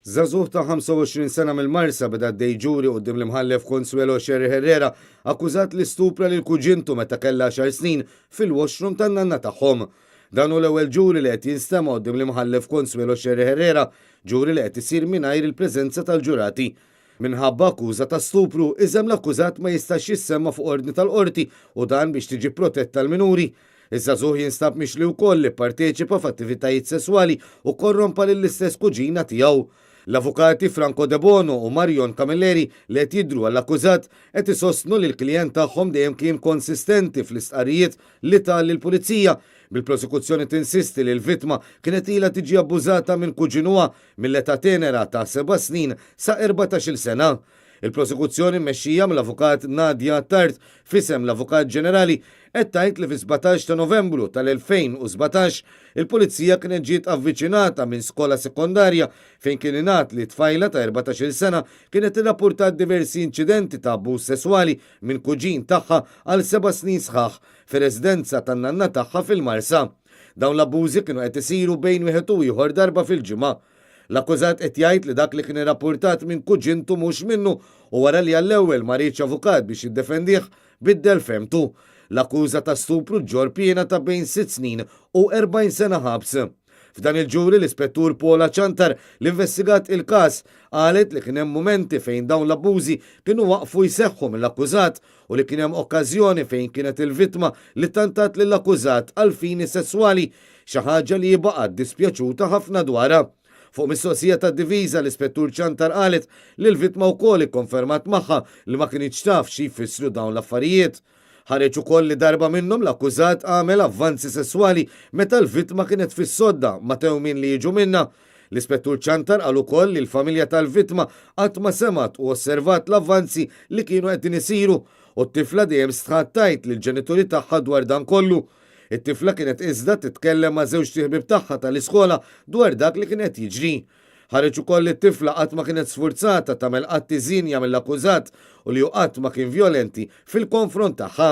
Żagħżugħ ta' 25 sena mill-Marsa beda d-dejġuri quddiem l-imħallef Consuelo Sherry Herrera akkużat li stupra lil kuġintu meta kellha 10 snin fil-washroom tan-nanna tagħhom. Dan hu l-ewwel ġuri li qed jinstema' quddiem l-imħallef Consuelo Sherry Herrera, ġuri li qed isir mingħajr il-preżenza tal-ġurati. Minħabba akkuża ta' stupru, iżem l-akkużat ma jistax jissemma fuq ordni tal-qorti u dan biex tiġi protetta l-minuri. Iż-żagħżugħ jinstab mixli wkoll li pparteċipa f'attivitajiet sesswali u korrompa lill-istess kuġina tiegħu. L-avukati Franco De Bono u Marion Camilleri li qed jidhru għall-akkużat qed isostnu li l-klijent tagħhom dejjem kien konsistenti fl-istqarrijiet li tal lill-pulizija. Bil-prosekuzzjoni tinsisti li l-vittma kienet ilha tiġi abbużata minn kuġinuha mill-età tenera ta' 7 snin sa 14-il sena. Il-prosekuzzjoni mmexxija mill-avukat Nadia Tart fisem l-Avukat Ġenerali qed tgħid li fi 17 ta' Novembru tal-2017 il-Pulizija kienet ġiet avviċinata minn skola sekondarja fejn kien ingħat li tfajla ta' 14-il sena kienet irrappurtat diversi inċidenti ta' abbuż sesswali minn kuġin tagħha għal 7 snin sħaħ fir-residenza tan-nanna tagħha fil-Marsa. Dawn l-abbużi kienu qed isiru bejn wieħed u ieħor darba fil-ġimgħa. L-akkużat qed jgħid li dak li kien irrappurtat minn kuġintu mhux minnu u wara li għall-ewwel ma rridx avukat biex jiddefendih biddel femtu. L-akkuża ta' stupru ġġor pjena ta' bejn 6 snin u 40 sena ħabs. F'dan il-ġuri l-ispettur Paula Ċantar l-investigat il-każ qalet li kien hemm mumenti fejn dawn l-abbużi kienu waqfu jseħħu mill-akkużat u li kien hemm okkażjoni fejn kienet il-vittma li tantat lill-akkużat għal fini sesswali, xi ħaġa li jibqa' dispjaċuta ħafna dwarha. Fuq mistoqsija tad-diviża l-ispettur Ċantar qalet li l-vittma wkoll ikkonfermat magħha li ma kienx taf xi jfissru dawn l-affarijiet. Ħareġ ukoll li darba minnhom l-akkużat għamel avvanzi sesswali meta l-vittma kienet fis-sodda ma tewmien li jiġu minnha. L-ispettur Ċantar qal ukoll li l-familja tal-vittma qatt ma semat u osservat l-avvanzi li kienu qed isiru u t-tifla dejjem stħattajt lill ġenituri tagħha dwar dan kollu. It-tifla kienet iżda titkellem ma' żewġ tieħbib tagħha tal-iskola dwar dak li kien qed jiġri. Ħareġ ukoll it-tifla qatt ma kienet sfurzata tagħmel qatti żinja mill-akkużat u li qatt ma kien vjolenti fil-konfront tagħha.